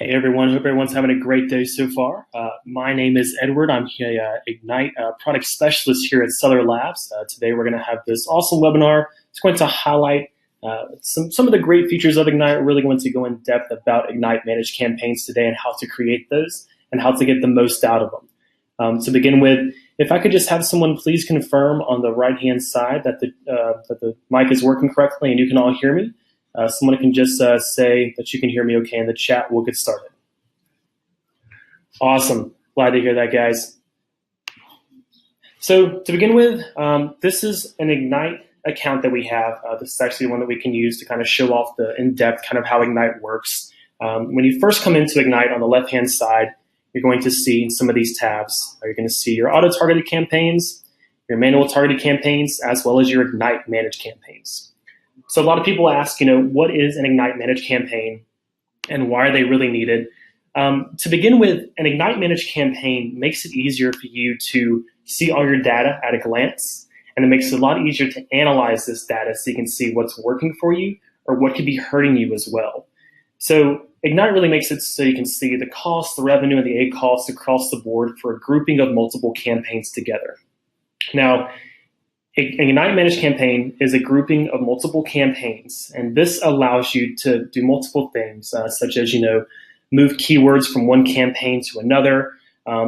Hey everyone, hope everyone's having a great day so far. My name is Edward. I'm a Ignite product specialist here at Stellar Labs. Today we're going to have this awesome webinar. It's going to highlight some of the great features of Ignite. We're really going to go in depth about Ignite managed campaigns today and how to create those and how to get the most out of them. To begin with, if I could just have someone please confirm on the right-hand side that the mic is working correctly and you can all hear me. Someone can just say that you can hear me okay in the chat. We'll get started. Awesome. Glad to hear that, guys. So to begin with, this is an Ignite account that we have. This is actually one that we can use to kind of show off the in-depth kind of how Ignite works. When you first come into Ignite on the left-hand side, you're going to see some of these tabs. You're going to see your auto-targeted campaigns, your manual targeted campaigns, as well as your Ignite managed campaigns. So a lot of people ask, what is an Ignite managed campaign and why are they really needed? To begin with, an Ignite managed campaign makes it easier for you to see all your data at a glance, and it makes it a lot easier to analyze this data so you can see what's working for you or what could be hurting you as well. So Ignite really makes it so you can see the cost, the revenue, and the ACoS across the board for a grouping of multiple campaigns together. Now, an Ignite managed campaign is a grouping of multiple campaigns, and this allows you to do multiple things, such as move keywords from one campaign to another.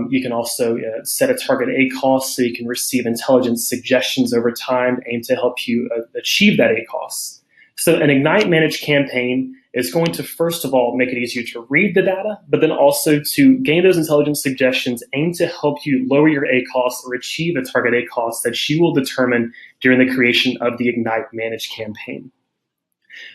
You can also set a target ACoS so you can receive intelligent suggestions over time aimed to help you achieve that ACoS. So an Ignite managed campaign is going to, first of all, make it easier to read the data, but then also to gain those intelligent suggestions aimed to help you lower your ACoS or achieve a target ACoS that you will determine during the creation of the Ignite managed campaign.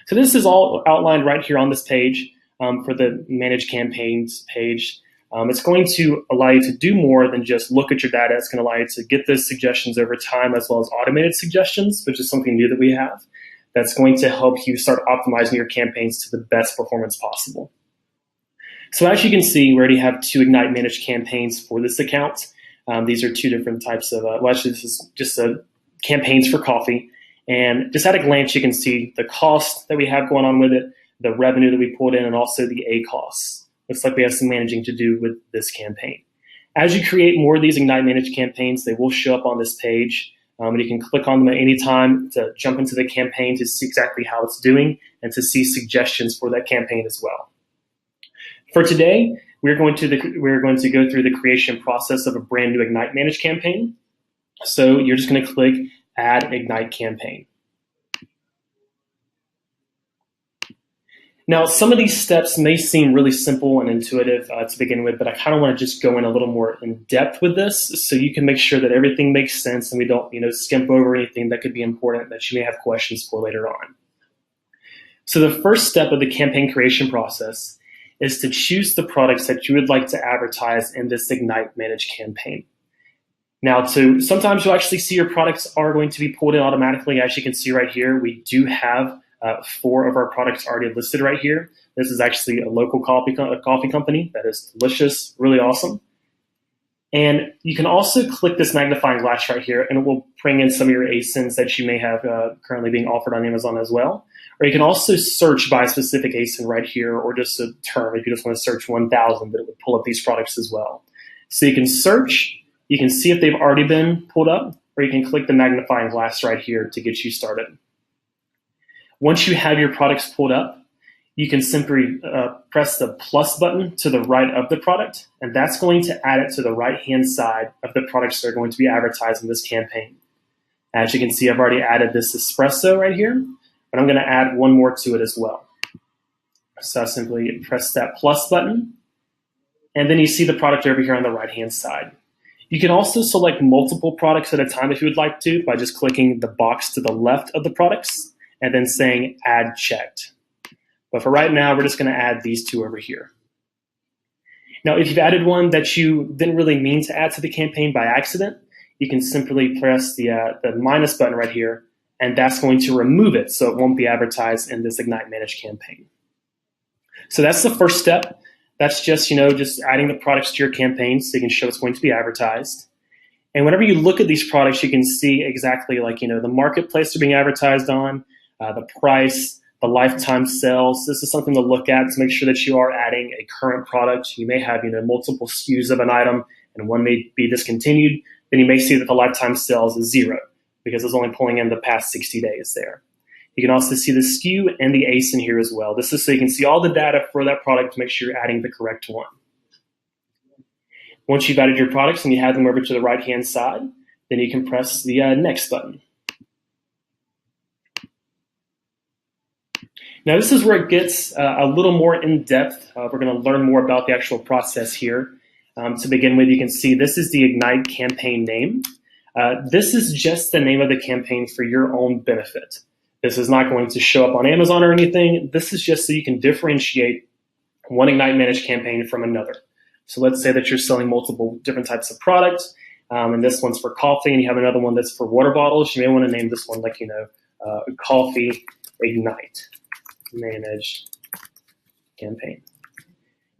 So this is all outlined right here on this page for the managed campaigns page. It's going to allow you to do more than just look at your data. It's going to allow you to get those suggestions over time as well as automated suggestions, which is something new that we have. That's going to help you start optimizing your campaigns to the best performance possible. So as you can see, we already have two Ignite managed campaigns for this account. These are two different types of, actually this is just campaigns for coffee. And just at a glance, you can see the cost that we have going on with it, the revenue that we pulled in, and also the ACoS. Looks like we have some managing to do with this campaign. As you create more of these Ignite managed campaigns, they will show up on this page. And you can click on them at any time to jump into the campaign to see exactly how it's doing and to see suggestions for that campaign as well. For today, we're going to go through the creation process of a brand new Ignite managed campaign. So you're just going to click Add Ignite Campaign. Now, some of these steps may seem really simple and intuitive to begin with, but I kind of want to just go in a little more in depth with this so you can make sure that everything makes sense and we don't, skimp over anything that could be important that you may have questions for later on. So the first step of the campaign creation process is to choose the products that you would like to advertise in this Ignite managed campaign. Now, sometimes you'll actually see your products are going to be pulled in automatically. As you can see right here, we do have 4 of our products already listed right here. This is actually a local coffee company that is delicious, really awesome. And you can also click this magnifying glass right here, and it will bring in some of your ASINs that you may have currently being offered on Amazon as well. Or you can also search by a specific ASIN right here, or just a term if you just want to search 1,000, but it would pull up these products as well. So you can search, you can see if they've already been pulled up, or you can click the magnifying glass right here to get you started. Once you have your products pulled up, you can simply press the plus button to the right of the product, and that's going to add it to the right-hand side of the products that are going to be advertised in this campaign. As you can see, I've already added this espresso right here, but I'm going to add one more to it as well. So I simply press that plus button, and then you see the product over here on the right-hand side. You can also select multiple products at a time if you would like to by just clicking the box to the left of the products and then saying Add Checked. But for right now, we're just going to add these 2 over here. Now, if you've added one that you didn't really mean to add to the campaign by accident, you can simply press the minus button right here, and that's going to remove it so it won't be advertised in this Ignite managed campaign. So that's the first step. That's just, just adding the products to your campaign so you can show it's going to be advertised. And whenever you look at these products, you can see exactly the marketplace they're being advertised on, the price, The lifetime sales, this is something to look at to make sure that you are adding a current product. You may have multiple SKUs of an item and one may be discontinued. Then you may see that the lifetime sales is 0 because it's only pulling in the past 60 days there. You can also see the SKU and the ACE in here as well. This is so you can see all the data for that product to make sure you're adding the correct one. Once you've added your products and you have them over to the right-hand side, then you can press the next button. Now this is where it gets a little more in-depth. We're going to learn more about the actual process here. To begin with, you can see this is the Ignite campaign name. This is just the name of the campaign for your own benefit. This is not going to show up on Amazon or anything. This is just so you can differentiate one Ignite Managed campaign from another. So let's say that you're selling multiple different types of products, and this one's for coffee, and you have another one that's for water bottles. You may want to name this one like, Coffee Ignite Managed campaign.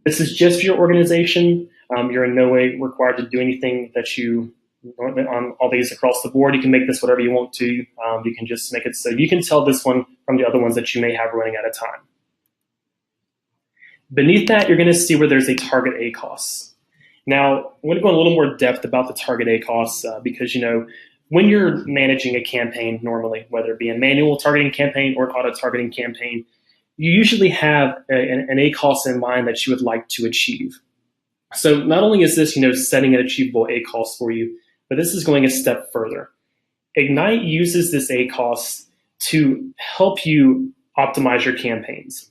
This is just for your organization. You're in no way required to do anything that you on all these across the board. You can make this whatever you want to. You can just make it so you can tell this one from the other ones that you may have running at a time. Beneath that, you're going to see where there's a target ACoS. Now, I'm going to go in a little more depth about the target ACoS because, when you're managing a campaign normally, whether it be a manual targeting campaign or auto targeting campaign, you usually have an ACoS in mind that you would like to achieve. So not only is this, setting an achievable ACoS for you, but this is going a step further. Ignite uses this ACoS to help you optimize your campaigns.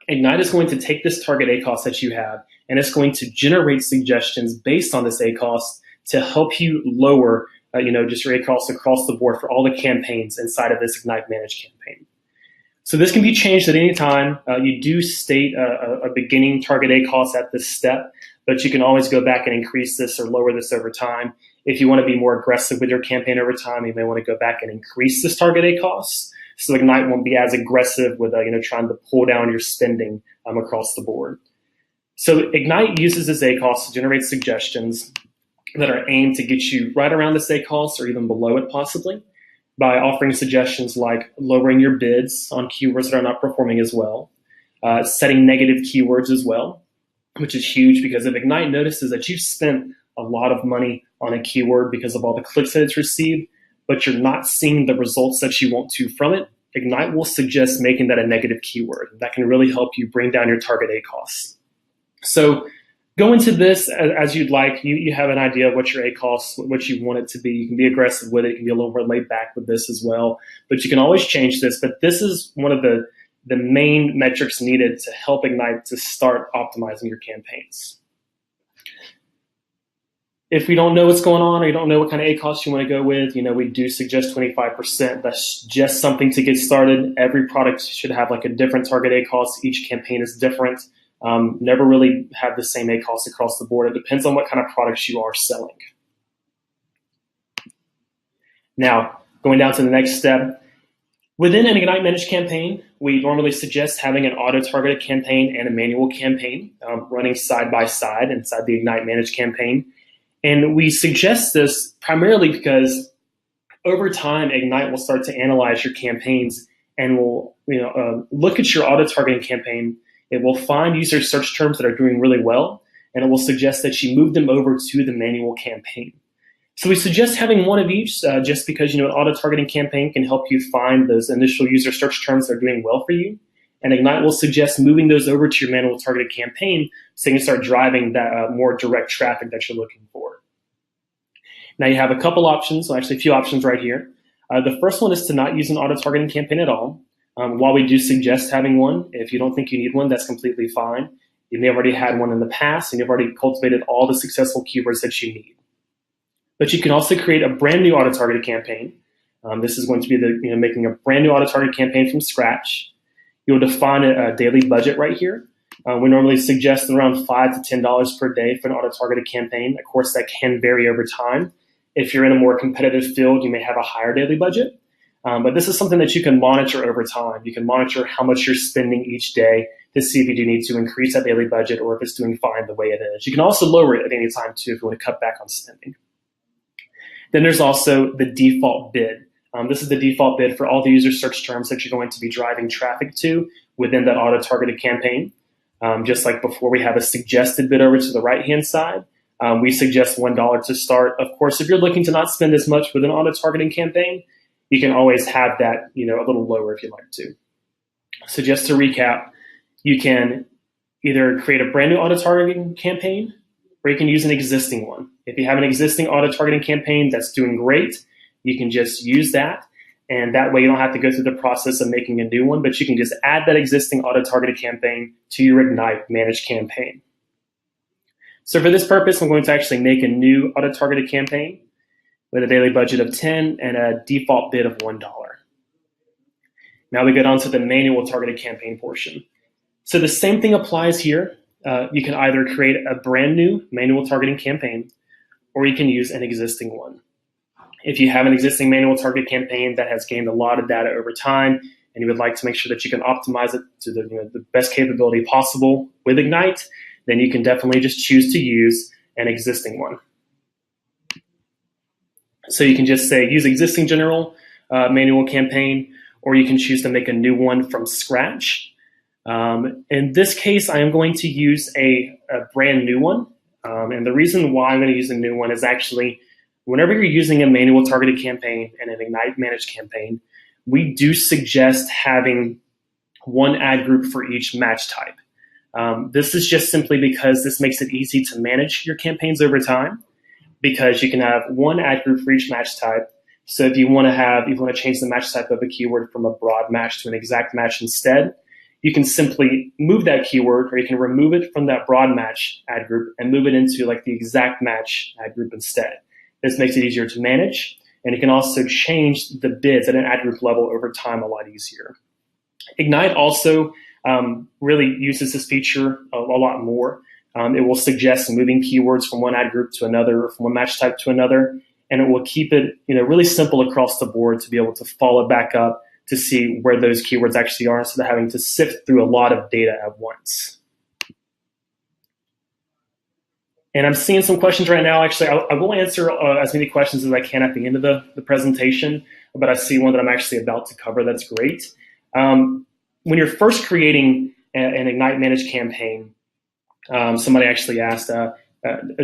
Ignite is going to take this target ACoS that you have, and it's going to generate suggestions based on this ACoS to help you lower, just your ACoS across the board for all the campaigns inside of this Ignite Managed campaign. So this can be changed at any time. You do state a beginning target ACoS at this step, but you can always go back and increase this or lower this over time. If you want to be more aggressive with your campaign over time, you may want to go back and increase this target ACoS. So Ignite won't be as aggressive with trying to pull down your spending across the board. So Ignite uses this ACoS to generate suggestions that are aimed to get you right around this ACoS or even below it possibly, by offering suggestions like lowering your bids on keywords that are not performing as well, setting negative keywords as well, which is huge because if Ignite notices that you've spent a lot of money on a keyword because of all the clicks that it's received, but you're not seeing the results that you want to from it, Ignite will suggest making that a negative keyword. That can really help you bring down your target ACoS. So go into this as you'd like. You have an idea of what your ACoS, what you want it to be. You can be aggressive with it. You can be a little more laid back with this as well. But you can always change this. But this is one of the main metrics needed to help Ignite to start optimizing your campaigns. If we don't know what's going on or you don't know what kind of ACoS you want to go with, we do suggest 25%. That's just something to get started. Every product should have like a different target ACoS. Each campaign is different. Never really have the same ACoS across the board. It depends on what kind of products you are selling. Now, going down to the next step. Within an Ignite Managed campaign, we normally suggest having an auto-targeted campaign and a manual campaign running side by side inside the Ignite Managed campaign. And we suggest this primarily because over time, Ignite will start to analyze your campaigns and will look at your auto-targeting campaign. It will find user search terms that are doing really well, and it will suggest that you move them over to the manual campaign. So we suggest having one of each just because an auto-targeting campaign can help you find those initial user search terms that are doing well for you. And Ignite will suggest moving those over to your manual targeted campaign so you can start driving that more direct traffic that you're looking for. Now you have a couple options, well, actually a few options right here. The first one is to not use an auto-targeting campaign at all. While we do suggest having one, if you don't think you need one, that's completely fine. You may have already had one in the past and you've already cultivated all the successful keywords that you need. But you can also create a brand new auto-targeted campaign. This is going to be making a brand new auto-targeted campaign from scratch. You'll define a daily budget right here. We normally suggest around $5 to $10 per day for an auto-targeted campaign. Of course, that can vary over time. If you're in a more competitive field, you may have a higher daily budget. But this is something that you can monitor over time. You can monitor how much you're spending each day to see if you do need to increase that daily budget or if it's doing fine the way it is. You can also lower it at any time too if you want to cut back on spending. Then there's also the default bid. This is the default bid for all the user search terms that you're going to be driving traffic to within that auto-targeted campaign. Just like before, we have a suggested bid over to the right-hand side. We suggest $1 to start. Of course, if you're looking to not spend as much with an auto-targeting campaign, you can always have that, a little lower if you'd like to. So just to recap, you can either create a brand new auto-targeting campaign, or you can use an existing one. If you have an existing auto-targeting campaign that's doing great, you can just use that. And that way you don't have to go through the process of making a new one, but you can just add that existing auto-targeted campaign to your Ignite managed campaign. So for this purpose, I'm going to actually make a new auto-targeted campaign with a daily budget of 10 and a default bid of $1. Now we get on to the manual targeted campaign portion. So the same thing applies here. You can either create a brand new manual targeting campaign, or you can use an existing one. If you have an existing manual targeted campaign that has gained a lot of data over time, and you would like to make sure that you can optimize it to the best capability possible with Ignite, then you can definitely just choose to use an existing one. So you can just say use existing general manual campaign, or you can choose to make a new one from scratch. In this case, I am going to use a brand new one. And the reason why I'm going to use a new one is actually whenever you're using a manual targeted campaign and an Ignite managed campaign, we do suggest having one ad group for each match type. This is just simply because this makes it easy to manage your campaigns over time, because you can have one ad group for each match type. So if you want to change the match type of a keyword from a broad match to an exact match instead, you can simply move that keyword, or you can remove it from that broad match ad group and move it into like the exact match ad group instead. This makes it easier to manage, and you can also change the bids at an ad group level over time a lot easier. Ignite also really uses this feature a lot more. It will suggest moving keywords from one ad group to another, or from one match type to another, and it will keep it really simple across the board to be able to follow back up to see where those keywords actually are, instead of having to sift through a lot of data at once. And I'm seeing some questions right now. Actually, I will answer as many questions as I can at the end of the presentation, but I see one that I'm actually about to cover. That's great. When you're first creating an Ignite managed campaign, somebody actually asked,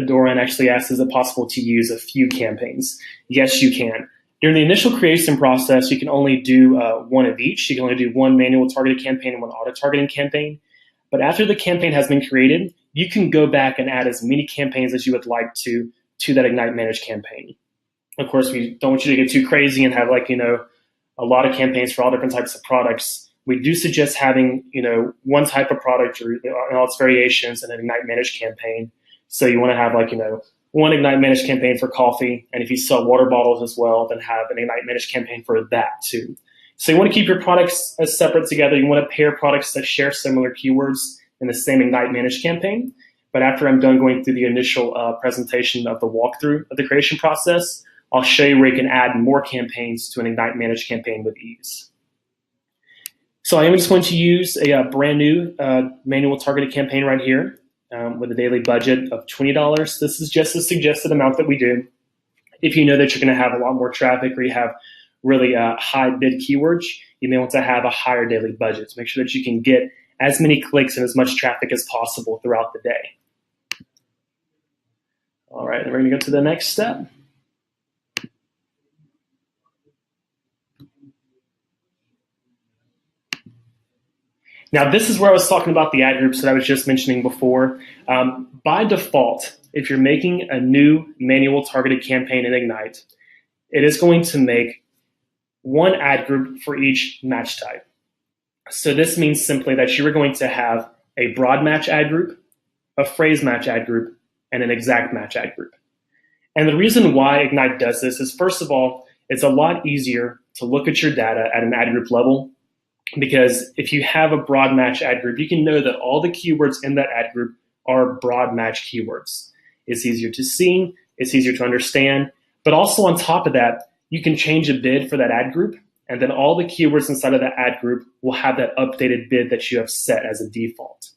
Doran actually asked, is it possible to use a few campaigns? Yes, you can. During the initial creation process, you can only do one of each. You can only do one manual targeted campaign and one auto-targeting campaign. But after the campaign has been created, you can go back and add as many campaigns as you would like to that Ignite managed campaign. Of course, we don't want you to get too crazy and have a lot of campaigns for all different types of products. We do suggest having one type of product or all its variations in an Ignite managed campaign. So you want to have one Ignite managed campaign for coffee, and if you sell water bottles as well, then have an Ignite managed campaign for that too. So you want to keep your products as separate together. You want to pair products that share similar keywords in the same Ignite managed campaign. But after I'm done going through the initial presentation of the walkthrough of the creation process, I'll show you where you can add more campaigns to an Ignite managed campaign with ease. So I am just going to use a brand new manual targeted campaign right here with a daily budget of $20. This is just a suggested amount that we do. If you know that you're going to have a lot more traffic, or you have really high bid keywords, you may want to have a higher daily budget to make sure that you can get as many clicks and as much traffic as possible throughout the day. All right, and we're going to go to the next step. Now, this is where I was talking about the ad groups that I was just mentioning before. By default, if you're making a new manual targeted campaign in Ignite, it is going to make one ad group for each match type. So this means simply that you are going to have a broad match ad group, a phrase match ad group, and an exact match ad group. And the reason why Ignite does this is, first of all, it's a lot easier to look at your data at an ad group level, because if you have a broad match ad group, you can know that all the keywords in that ad group are broad match keywords. It's easier to see, it's easier to understand, but also on top of that, you can change a bid for that ad group, and then all the keywords inside of that ad group will have that updated bid that you have set as a default.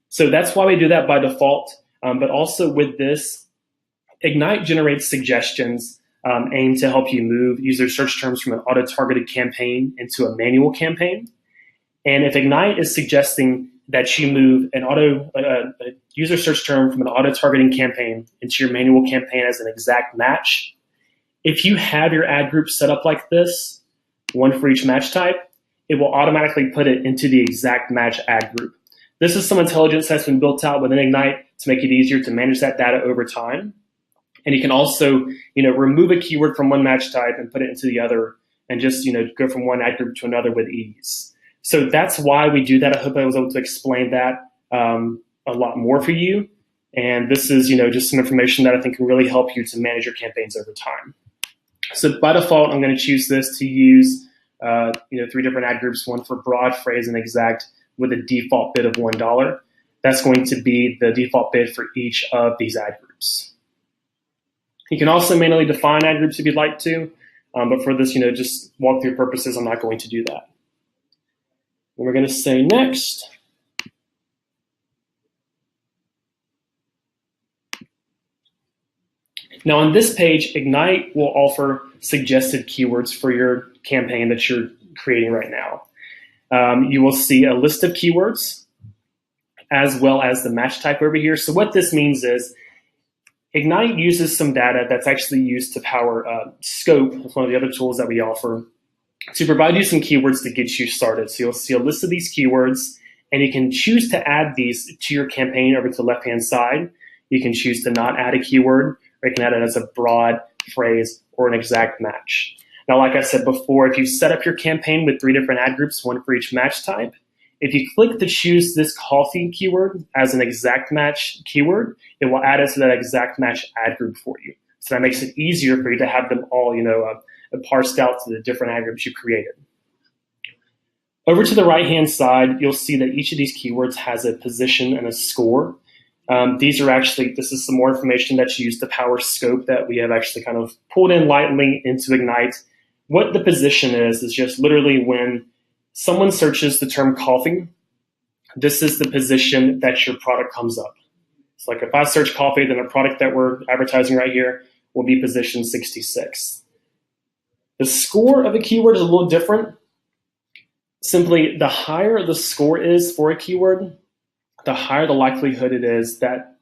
So that's why we do that by default, but also with this, Ignite generates suggestions aimed to help you move user search terms from an auto-targeted campaign into a manual campaign. And if Ignite is suggesting that you move a user search term from an auto-targeting campaign into your manual campaign as an exact match, if you have your ad group set up like this, one for each match type, it will automatically put it into the exact match ad group. This is some intelligence that's been built out within Ignite to make it easier to manage that data over time. And you can also, remove a keyword from one match type and put it into the other and just, go from one ad group to another with ease. So that's why we do that. I hope I was able to explain that a lot more for you. And this is, just some information that I think can really help you to manage your campaigns over time. So by default, I'm going to choose this to use, 3 different ad groups, one for broad, phrase, and exact with a default bid of $1. That's going to be the default bid for each of these ad groups. You can also manually define ad groups if you'd like to, but for this, just walkthrough purposes, I'm not going to do that. And we're going to say next. Now on this page, Ignite will offer suggested keywords for your campaign that you're creating right now. You will see a list of keywords as well as the match type over here. So what this means is Ignite uses some data that's actually used to power Scope, one of the other tools that we offer, to provide you some keywords to get you started. So you'll see a list of these keywords, and you can choose to add these to your campaign over to the left-hand side. You can choose to not add a keyword, or you can add it as a broad phrase or an exact match. Now, like I said before, if you set up your campaign with 3 different ad groups, one for each match type, if you click to choose this coffee keyword as an exact match keyword, it will add it to that exact match ad group for you. So that makes it easier for you to have them all, parsed out to the different ad groups you created. Over to the right-hand side, you'll see that each of these keywords has a position and a score. This is some more information that's used to power Scope that we have actually kind of pulled in lightly into Ignite. What the position is just literally when someone searches the term coffee, this is the position that your product comes up. It's like if I search coffee, then the product that we're advertising right here will be position 66. The score of a keyword is a little different. Simply, the higher the score is for a keyword, the higher the likelihood it is that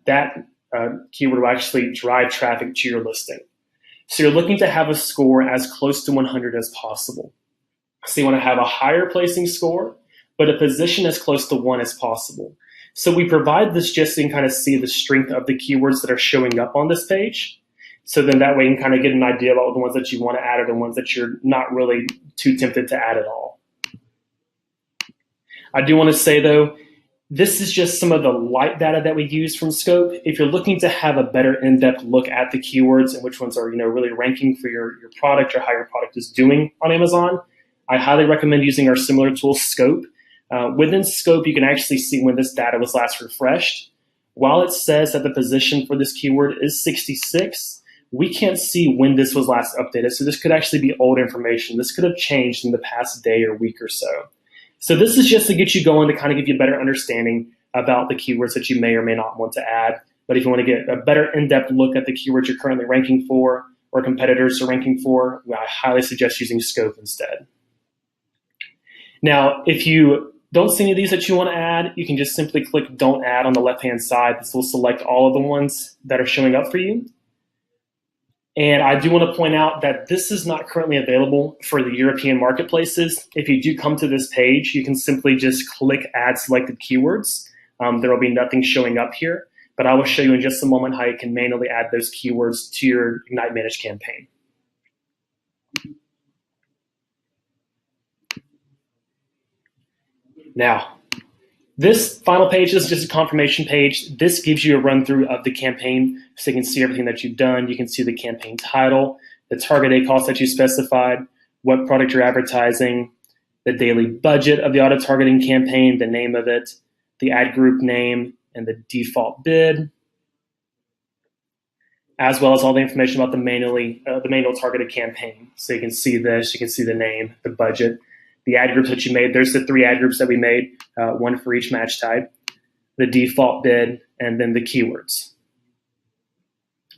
keyword will actually drive traffic to your listing. So you're looking to have a score as close to 100 as possible. So you want to have a higher placing score, but a position as close to 1 as possible. So we provide this just so you can kind of see the strength of the keywords that are showing up on this page. So then that way you can kind of get an idea about the ones that you want to add or the ones that you're not really too tempted to add at all. I do want to say though, this is just some of the light data that we use from Scope. If you're looking to have a better in-depth look at the keywords and which ones are really ranking for your product or how your product is doing on Amazon, I highly recommend using our similar tool, Scope. Within Scope, you can actually see when this data was last refreshed. While it says that the position for this keyword is 66, we can't see when this was last updated. So this could actually be old information. This could have changed in the past day or week or so. So this is just to get you going to kind of give you a better understanding about the keywords that you may or may not want to add. But if you want to get a better in-depth look at the keywords you're currently ranking for or competitors are ranking for, I highly suggest using Scope instead. Now, if you don't see any of these that you want to add, you can just simply click Don't Add on the left-hand side. This will select all of the ones that are showing up for you. And I do want to point out that this is not currently available for the European marketplaces. If you do come to this page, you can simply just click Add Selected Keywords. There will be nothing showing up here, but I will show you in just a moment how you can manually add those keywords to your Ignite Managed campaign. Now, this final page is just a confirmation page. This gives you a run through of the campaign so you can see everything that you've done. You can see the campaign title, the target date cost that you specified, what product you're advertising, the daily budget of the auto targeting campaign, the name of it, the ad group name, and the default bid, as well as all the information about the manual targeted campaign. So you can see this, you can see the name, the budget, the ad groups that you made. There's the 3 ad groups that we made, one for each match type, the default bid, and then the keywords.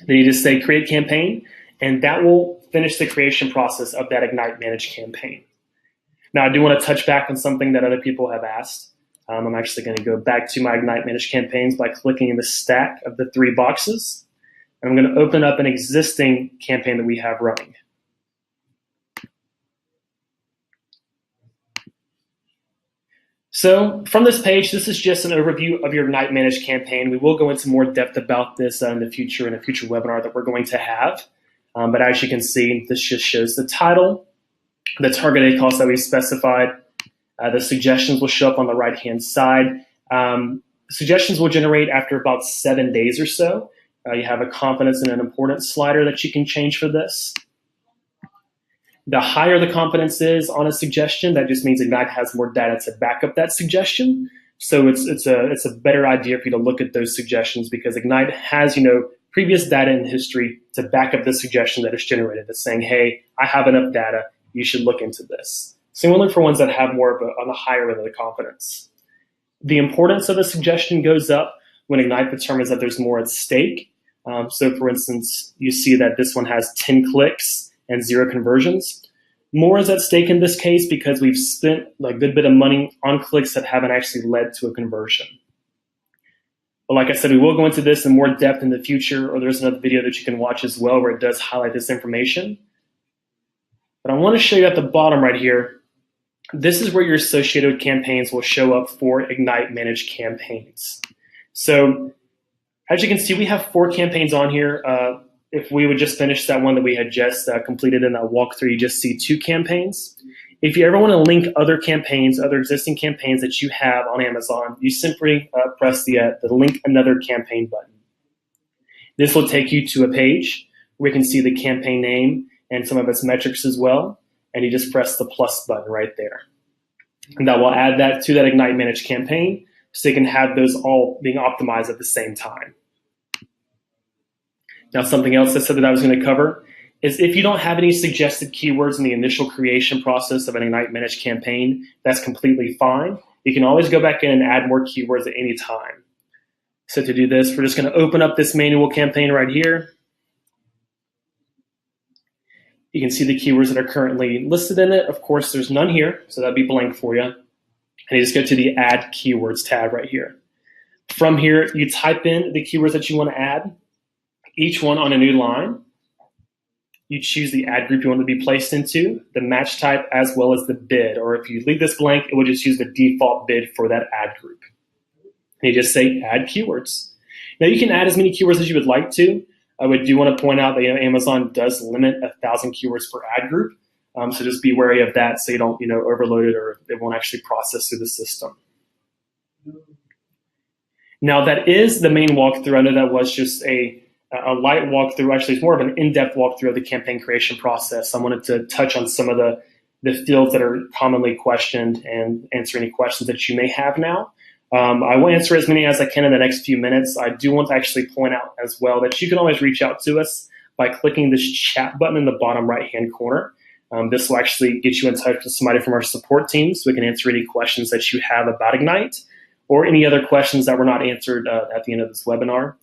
Then you just say create campaign, And that will finish the creation process of that Ignite Managed campaign. Now, I do want to touch back on something that other people have asked. I'm actually going to go back to my Ignite Managed campaigns by clicking in the stack of the 3 boxes. And I'm going to open up an existing campaign that we have running. So from this page, this is just an overview of your Ignite Managed campaign. We will go into more depth about this in the future, in a future webinar that we're going to have. But as you can see, this just shows the title, the target cost that we specified. The suggestions will show up on the right-hand side. Suggestions will generate after about 7 days or so. You have a confidence and an importance slider that you can change for this. The higher the confidence is on a suggestion, that just means Ignite has more data to back up that suggestion. So it's a better idea for you to look at those suggestions because Ignite has, previous data in history to back up the suggestion that is generated. That's saying, hey, I have enough data. You should look into this. So we'll look for ones that have more of on the higher end of the confidence. The importance of a suggestion goes up when Ignite determines that there's more at stake. So for instance, you see that this one has 10 clicks and 0 conversions. More is at stake in this case because we've spent a good bit of money on clicks that haven't actually led to a conversion. But like I said, we will go into this in more depth in the future, or there's another video that you can watch as well where it does highlight this information. But I want to show you at the bottom right here, this is where your associated campaigns will show up for Ignite Managed campaigns. So as you can see, we have 4 campaigns on here. If we would just finish that one that we had just completed in that walkthrough, you just see 2 campaigns. If you ever want to link other campaigns, other existing campaigns that you have on Amazon, you simply press the Link Another Campaign button. This will take you to a page where you can see the campaign name and some of its metrics as well, and you just press the plus button right there. And that will add that to that Ignite Managed campaign so you can have those all being optimized at the same time. Now, something else I said that I was going to cover is if you don't have any suggested keywords in the initial creation process of an Ignite Managed campaign, that's completely fine. You can always go back in and add more keywords at any time. So to do this, we're just going to open up this manual campaign right here. You can see the keywords that are currently listed in it. Of course, there's none here, so that'd be blank for you. And you just go to the Add Keywords tab right here. From here, you type in the keywords that you want to add, each one on a new line. You choose the ad group you want to be placed into, the match type, as well as the bid. Or if you leave this blank, it will just use the default bid for that ad group. And you just say Add Keywords. Now, you can add as many keywords as you would like to. I do want to point out that Amazon does limit 1,000 keywords per ad group. So just be wary of that so you don't overload it or it won't actually process through the system. Now, that is the main walkthrough. I know that was just a light walkthrough. Actually, it's more of an in-depth walkthrough of the campaign creation process. I wanted to touch on some of the fields that are commonly questioned and answer any questions that you may have now. I will answer as many as I can in the next few minutes. I do want to actually point out as well that you can always reach out to us by clicking this chat button in the bottom right-hand corner. This will actually get you in touch with somebody from our support team so we can answer any questions that you have about Ignite or any other questions that were not answered at the end of this webinar.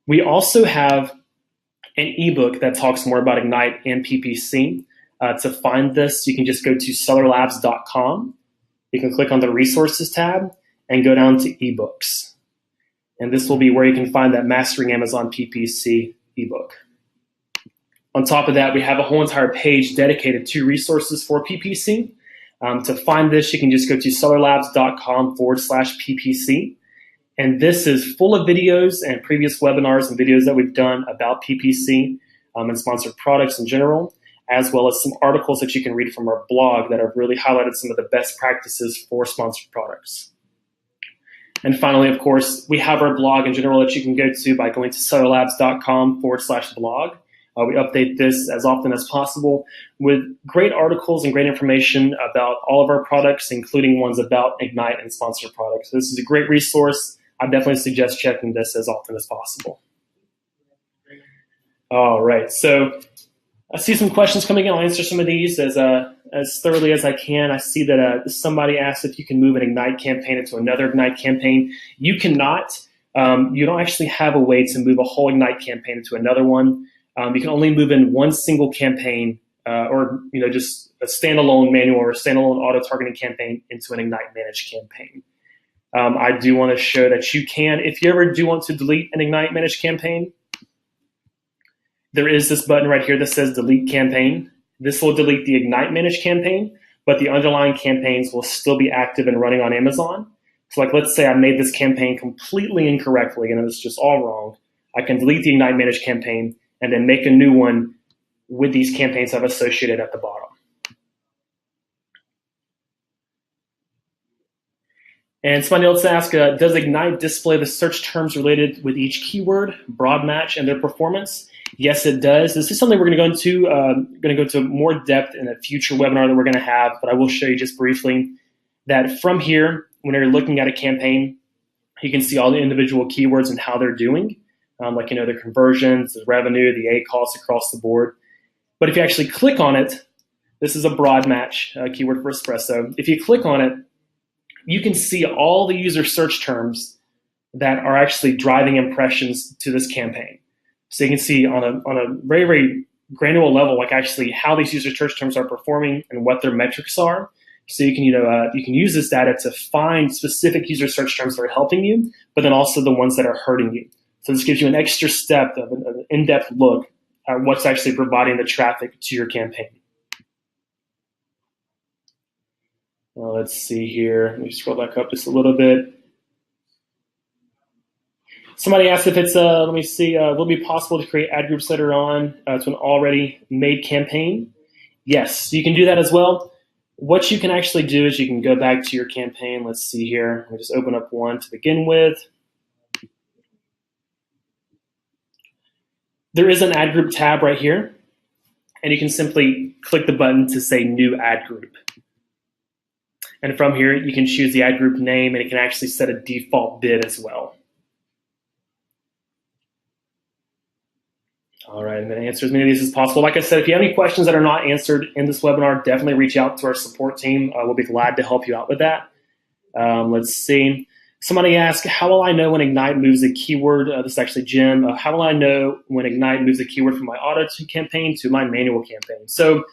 We also have an ebook that talks more about Ignite and PPC. To find this, you can just go to sellerlabs.com. You can click on the Resources tab and go down to eBooks. And this will be where you can find that Mastering Amazon PPC ebook. On top of that, we have a whole entire page dedicated to resources for PPC. To find this, you can just go to sellerlabs.com/PPC. And this is full of videos and previous webinars and videos that we've done about PPC and sponsored products in general, as well as some articles that you can read from our blog that have really highlighted some of the best practices for sponsored products. And finally, of course, we have our blog in general that you can go to by going to sellerlabs.com/blog. We update this as often as possible with great articles and great information about all of our products, including ones about Ignite and sponsored products. So this is a great resource. I definitely suggest checking this as often as possible. All right, so I see some questions coming in. I'll answer some of these as thoroughly as I can. I see that somebody asked if you can move an Ignite campaign into another Ignite campaign. You cannot. You don't actually have a way to move a whole Ignite campaign into another one. You can only move in one single campaign or just a standalone manual or a standalone auto-targeting campaign into an Ignite managed campaign. I do want to show that you can, if you ever do want to delete an Ignite managed campaign, there is this button right here that says delete campaign. This will delete the Ignite managed campaign, but the underlying campaigns will still be active and running on Amazon. So like, let's say I made this campaign completely incorrectly and it was just all wrong. I can delete the Ignite managed campaign and then make a new one with these campaigns I've associated at the bottom. And somebody else asked, does Ignite display the search terms related with each keyword, broad match, and their performance? Yes, it does. This is something we're going to go into more depth in a future webinar that we're going to have, but I will show you just briefly that from here, when you're looking at a campaign, you can see all the individual keywords and how they're doing, like their conversions, the revenue, the ACoS across the board. But if you actually click on it, this is a broad match keyword for espresso. If you click on it, you can see all the user search terms that are actually driving impressions to this campaign. So you can see on a very, very granular level, like actually how these user search terms are performing and what their metrics are. So you can, you can use this data to find specific user search terms that are helping you, but then also the ones that are hurting you. So this gives you an extra step of an in-depth look at what's actually providing the traffic to your campaign. Well, let's see here. Let me scroll back up just a little bit. Somebody asked if it's, let me see, will it be possible to create ad groups later on to an already made campaign? Yes, you can do that as well. What you can actually do is you can go back to your campaign. Let's see here. Let me just open up one to begin with. There is an ad group tab right here, and you can simply click the button to say new ad group. And from here, you can choose the ad group name, and it can actually set a default bid as well. All right, I'm going to answer as many of these as possible. Like I said, if you have any questions that are not answered in this webinar, definitely reach out to our support team. We'll be glad to help you out with that. Let's see. Somebody asked, how will I know when Ignite moves a keyword? This is actually Jim. How will I know when Ignite moves a keyword from my auto campaign to my manual campaign? So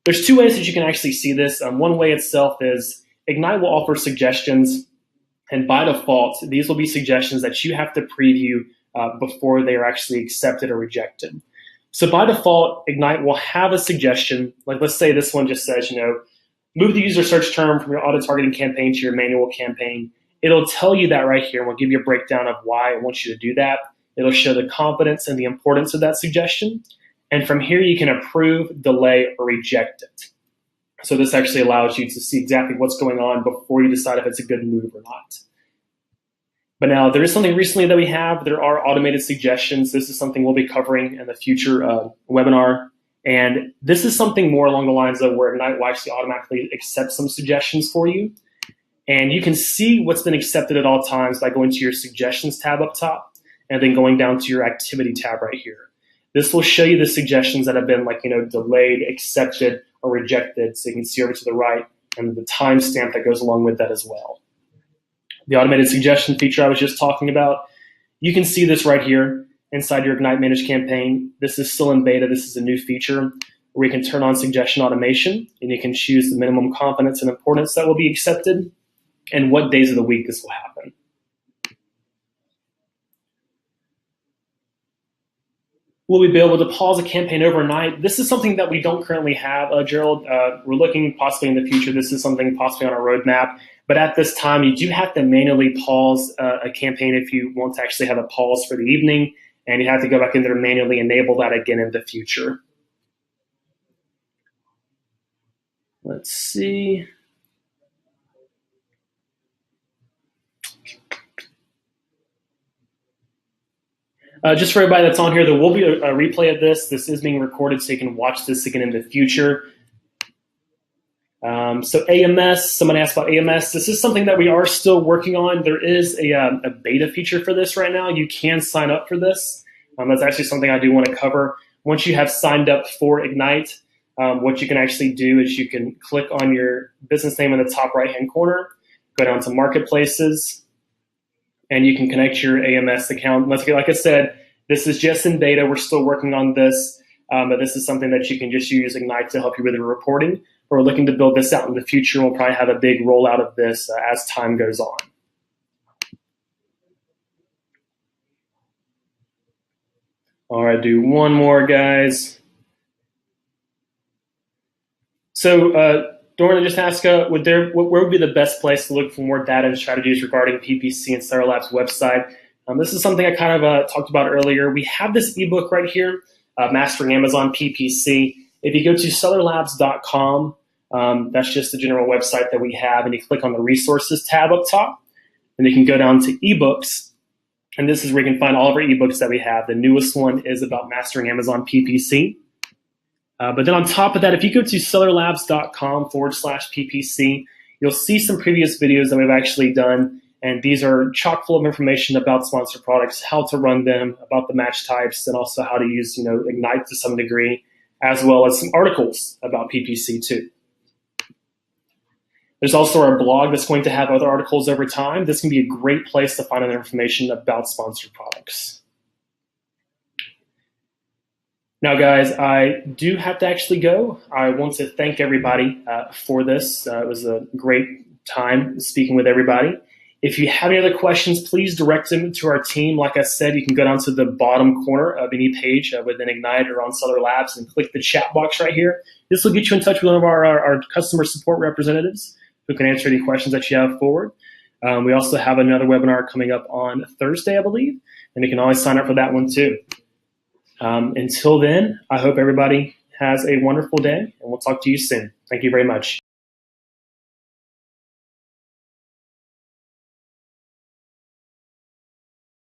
there's two ways that you can actually see this. One way itself is Ignite will offer suggestions, and by default, these will be suggestions that you have to preview before they are actually accepted or rejected. So by default, Ignite will have a suggestion. Like let's say this one just says, move the user search term from your auto-targeting campaign to your manual campaign. It'll tell you that right here, and we'll give you a breakdown of why it wants you to do that. It'll show the confidence and the importance of that suggestion. And from here, you can approve, delay, or reject it. So this actually allows you to see exactly what's going on before you decide if it's a good move or not. But now there is something recently that we have. There are automated suggestions. This is something we'll be covering in the future webinar. And this is something more along the lines of where Ignite will actually automatically accept some suggestions for you. And you can see what's been accepted at all times by going to your suggestions tab up top and then going down to your activity tab right here. This will show you the suggestions that have been delayed, accepted, or rejected. So you can see over to the right and the timestamp that goes along with that as well. The automated suggestion feature I was just talking about, you can see this right here inside your Ignite Managed campaign. This is still in beta. This is a new feature where you can turn on suggestion automation, and you can choose the minimum confidence and importance that will be accepted and what days of the week this will happen. Will we be able to pause a campaign overnight? This is something that we don't currently have, Gerald. We're looking possibly in the future. This is something possibly on our roadmap. But at this time, you do have to manually pause a campaign if you want to actually have a pause for the evening, and you have to go back in there and manually enable that again in the future. Let's see. Just for everybody that's on here, there will be a replay of this. This is being recorded, so you can watch this again in the future. So AMS, someone asked about AMS. This is something that we are still working on. There is a beta feature for this right now. You can sign up for this. That's actually something I do want to cover. Once you have signed up for Ignite, what you can actually do is you can click on your business name in the top right-hand corner, go down to Marketplaces, and you can connect your AMS account. Like I said, This is just in beta. We're still working on this, but this is something that you can just use Ignite to help you with the reporting. We're looking to build this out in the future. We'll probably have a big rollout of this as time goes on. All right, do one more, guys. So, Dorian, just ask, where would be the best place to look for more data and strategies regarding PPC and Stellar Labs website? This is something I kind of talked about earlier. We have this ebook right here, Mastering Amazon PPC. If you go to stellarlabs.com, that's just the general website that we have, and you click on the resources tab up top, and you can go down to ebooks, and this is where you can find all of our ebooks that we have. The newest one is about Mastering Amazon PPC. But then on top of that, if you go to stellarlabs.com/PPC, you'll see some previous videos that we've actually done. And these are chock full of information about sponsored products, how to run them, about the match types, and also how to use, Ignite to some degree, as well as some articles about PPC too. There's also our blog that's going to have other articles over time. This can be a great place to find other information about sponsored products. Now, guys, I do have to actually go. I want to thank everybody for this. It was a great time speaking with everybody. If you have any other questions, please direct them to our team. Like I said, you can go down to the bottom corner of any page within Ignite or on Stellar Labs and click the chat box right here. This will get you in touch with one of our customer support representatives who can answer any questions that you have forward. We also have another webinar coming up on Thursday, I believe, and you can always sign up for that one too. Until then, I hope everybody has a wonderful day, and we'll talk to you soon. Thank you very much.